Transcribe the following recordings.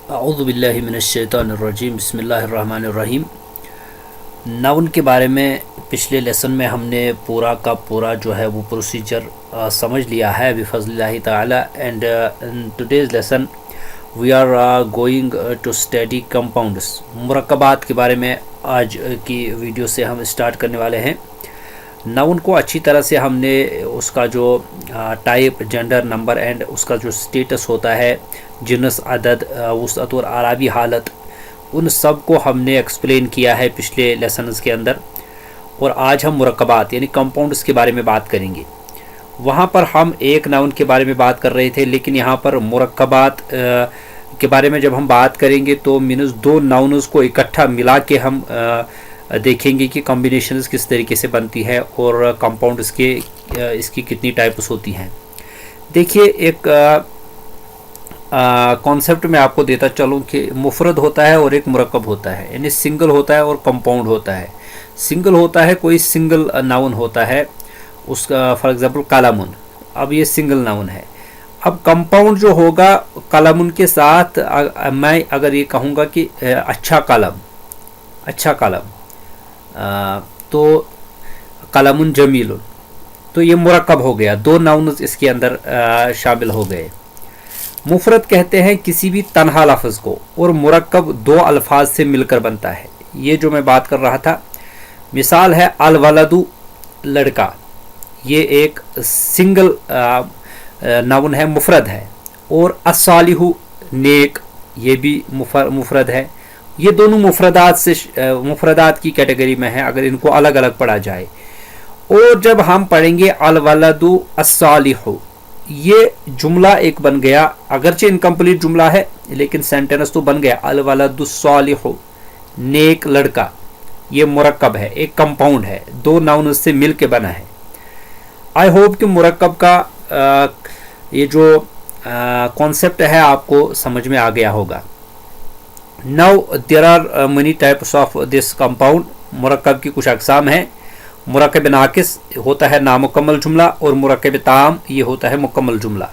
اعوذ باللہ من الشیطان الرجیم بسم اللہ الرحمن الرحیم۔ ناؤن کے بارے میں پچھلے لیسن میں ہم نے پورا کا پورا جو ہے وہ پروسیجر سمجھ لیا ہے بفضل اللہ تعالی، and in today's lesson we are going to study compounds. مرکبات کے بارے میں آج کی ویڈیو سے ہم اسٹارٹ کرنے والے ہیں۔ ناؤن کو اچھی طرح سے ہم نے اس کا جو ٹائپ، جنڈر، نمبر اینڈ اس کا جو سٹیٹس ہوتا ہے، جنس، عدد، وسعت اور اعرابی حالت، ان سب کو ہم نے ایکسپلین کیا ہے پچھلے لیسنز کے اندر۔ اور آج ہم مرکبات یعنی کمپاؤنڈس کے بارے میں بات کریں گے۔ وہاں پر ہم ایک ناؤن کے بارے میں بات کر رہے تھے، لیکن یہاں پر مرکبات کے بارے میں جب ہم بات کریں گے تو مینز دو ناؤنز کو اکٹھا ملا کے ہم دیکھیں گے کہ کمبینیشنز کس طریقے سے بنتی ہے اور کمپاؤنڈز کے اس کی کتنی ٹائپس ہوتی ہیں۔ دیکھیے، ایک کانسیپٹ میں آپ کو دیتا چلوں کہ مفرد ہوتا ہے اور ایک مرکب ہوتا ہے، یعنی سنگل ہوتا ہے اور کمپاؤنڈ ہوتا ہے۔ سنگل ہوتا ہے کوئی سنگل ناؤن ہوتا ہے، اس کا فار ایگزامپل قلمن، اب یہ سنگل ناؤن ہے۔ اب کمپاؤنڈ جو ہوگا قلمن کے ساتھ، میں اگر یہ کہوں گا کہ اچھا قلم، تو قلم جمیل، تو یہ مرکب ہو گیا، دو ناؤنز اس کے اندر شامل ہو گئے۔ مفرد کہتے ہیں کسی بھی تنہا لفظ کو، اور مرکب دو الفاظ سے مل کر بنتا ہے۔ یہ جو میں بات کر رہا تھا، مثال ہے الولد، لڑکا، یہ ایک سنگل ناؤن ہے، مفرد ہے۔ اور الصالح، نیک، یہ بھی مفرد ہے۔ یہ دونوں مفردات کی کیٹیگری میں ہیں اگر ان کو الگ الگ پڑھا جائے۔ اور جب ہم پڑھیں گے الولد الصالح، یہ جملہ ایک بن گیا، اگرچہ انکمپلیٹ جملہ ہے لیکن سینٹینس تو بن گیا، الولد الصالح، نیک لڑکا۔ یہ مرکب ہے، ایک کمپاؤنڈ ہے، دو ناؤن سے مل کے بنا ہے۔ آئی ہوپ کہ مرکب کا یہ جو کانسیپٹ ہے آپ کو سمجھ میں آ گیا ہوگا۔ Now there are many types of this compound۔ مرکب کی کچھ اقسام ہیں۔ مرکب ناقص ہوتا ہے نامکمل جملہ، اور مرکب تام یہ ہوتا ہے مکمل جملہ۔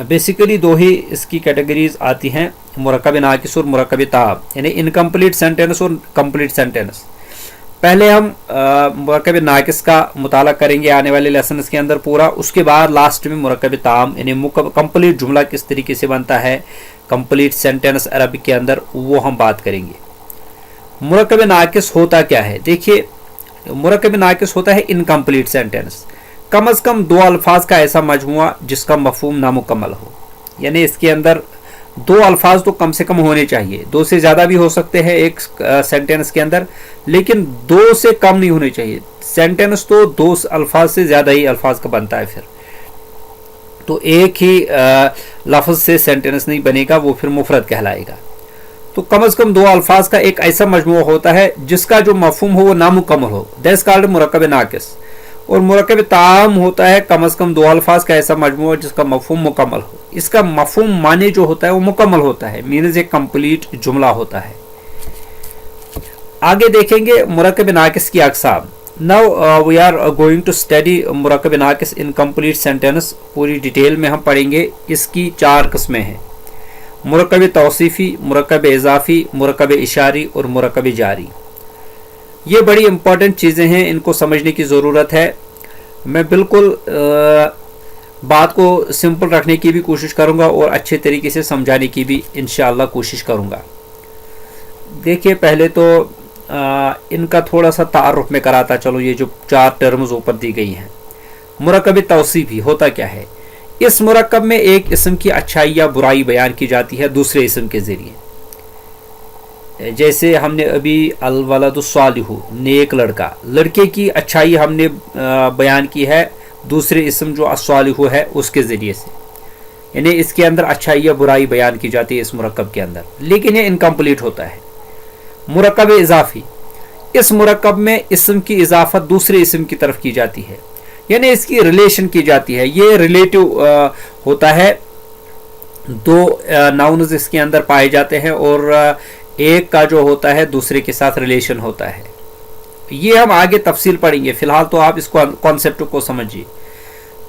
بیسیکلی دو ہی اس کی کیٹیگریز آتی ہیں، مرکب ناقص اور مرکب تام، یعنی انکمپلیٹ سینٹینس اور کمپلیٹ سینٹینس۔ پہلے ہم مرکب ناقص کا مطالعہ کریں گے آنے والے لیسنز کے اندر پورا، اس کے بعد لاسٹ میں مرکب تام یعنی کمپلیٹ جملہ کس طریقے سے بنتا ہے، کمپلیٹ سینٹینس عربک کے اندر، وہ ہم بات کریں گے۔ مرکب ناقص ہوتا کیا ہے؟ دیکھیے، مرکب ناقص ہوتا ہے انکمپلیٹ سینٹینس، کم از کم دو الفاظ کا ایسا مجموعہ جس کا مفہوم نامکمل ہو، یعنی اس کے اندر دو الفاظ تو کم سے کم ہونے چاہیے، دو سے زیادہ بھی ہو سکتے ہیں ایک سینٹینس کے اندر، لیکن دو سے کم نہیں ہونے چاہیے۔ سینٹینس تو دو الفاظ سے زیادہ ہی الفاظ کا بنتا ہے، پھر تو ایک ہی لفظ سے سینٹینس نہیں بنے گا، وہ پھر مفرد کہلائے گا۔ تو کم از کم دو الفاظ کا ایک ایسا مجموعہ ہوتا ہے جس کا جو مفہوم ہو وہ نامکمل ہو، دیٹس کالڈ مرکب ناقص۔ اور مرکب تام ہوتا ہے کم از کم دو الفاظ کا ایسا مجموعہ جس کا مفہوم مکمل ہو، اس کا مفہوم معنی جو ہوتا ہے وہ مکمل ہوتا ہے، مینز ایک کمپلیٹ جملہ ہوتا ہے۔ آگے دیکھیں گے مرکب ناقص کی اقسام۔ Now we are going to study مرکب ناقص in complete sentence۔ پوری ڈیٹیل میں ہم پڑھیں گے۔ اس کی چار قسمیں ہیں: مرکب توصیفی، مرکب اضافی، مرکب اشاری اور مرکب جاری۔ یہ بڑی امپورٹنٹ چیزیں ہیں، ان کو سمجھنے کی ضرورت ہے۔ میں بالکل بات کو سمپل رکھنے کی بھی کوشش کروں گا اور اچھے طریقے سے سمجھانے کی بھی انشاءاللہ کوشش کروں گا۔ دیکھیے، پہلے تو ان کا تھوڑا سا تعارف میں کراتا چلو، یہ جو چار ٹرمز اوپر دی گئی ہیں۔ مرکب توصیفی ہوتا کیا ہے؟ اس مرکب میں ایک اسم کی اچھائی یا برائی بیان کی جاتی ہے دوسرے اسم کے ذریعے۔ جیسے ہم نے ابھی الولد الصالح، نیک لڑکا، لڑکے کی اچھائی ہم نے بیان کی ہے دوسرے اسم جو الصالح ہے اس کے ذریعے سے، یعنی اس کے اندر اچھائی یا برائی بیان کی جاتی ہے اس مرکب کے اندر، لیکن یہ انکمپلیٹ ہوتا ہے۔ مرکب اضافی، اس مرکب میں اسم کی اضافت دوسرے اسم کی طرف کی جاتی ہے، یعنی اس کی ریلیشن کی جاتی ہے۔ یہ ریلیٹو ہوتا ہے، دو ناؤنز اس کے اندر پائے جاتے ہیں اور ایک کا جو ہوتا ہے دوسرے کے ساتھ ریلیشن ہوتا ہے۔ یہ ہم آگے تفصیل پڑھیں گے، فی الحال تو آپ اس کو کانسیپٹ کو سمجھیے۔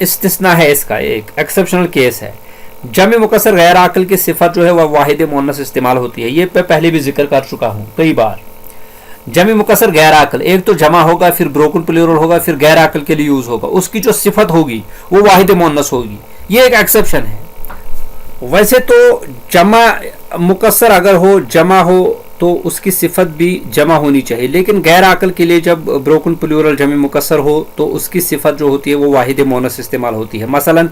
استثنا ہے اس کا, ایک ایکسیپشنل کیس ہے. جمع مکسر غیر عاقل کی صفت جو ہے وہ واحد مؤنث استعمال ہوتی ہے. یہ پہلے بھی ذکر کر چکا ہوں کئی بار. جمع مکسر غیر عاقل, ایک تو جمع ہوگا, پھر بروکن پلیورل ہوگا, پھر غیر عاقل کے لیے یوز ہوگا, اس کی جو صفت ہوگی وہ واحد مؤنث ہوگی. یہ ایک ایکسیپشن ہے. ویسے تو جمع مکسر اگر ہو, جمع ہو, تو اس کی صفت بھی جمع ہونی چاہیے, لیکن غیر عاقل کے لیے جب بروکن پلیورل جمع مکسر ہو تو اس کی صفت جو ہوتی ہے وہ واحد مؤنث استعمال ہوتی ہے. مثلا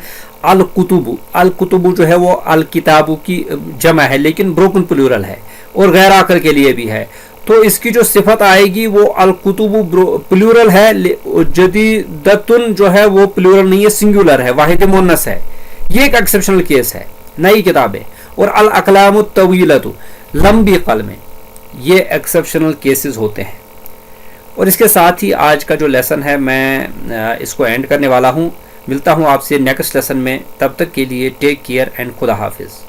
الکتب, الکتب جو ہے وہ الکتابو کی جمع ہے لیکن بروکن پلیورل ہے, اور غیر عاقل کے لیے بھی ہے, تو اس کی جو صفت آئے گی وہ الکتب پلیورل ہے, جدیدتن جو ہے وہ پلیورل نہیں ہے, سنگولر ہے, واحد مؤنث ہے. یہ ایک ایکسیپشنل کیس ہے, نئی کتابیں. اور الاقلام الطویلۃ, لمبی قلمیں, یہ ایکسیپشنل کیسز ہوتے ہیں. اور اس کے ساتھ ہی آج کا جو لیسن ہے میں اس کو اینڈ کرنے والا ہوں. ملتا ہوں آپ سے نیکسٹ لیسن میں, تب تک کے لیے ٹیک کیئر اینڈ خدا حافظ.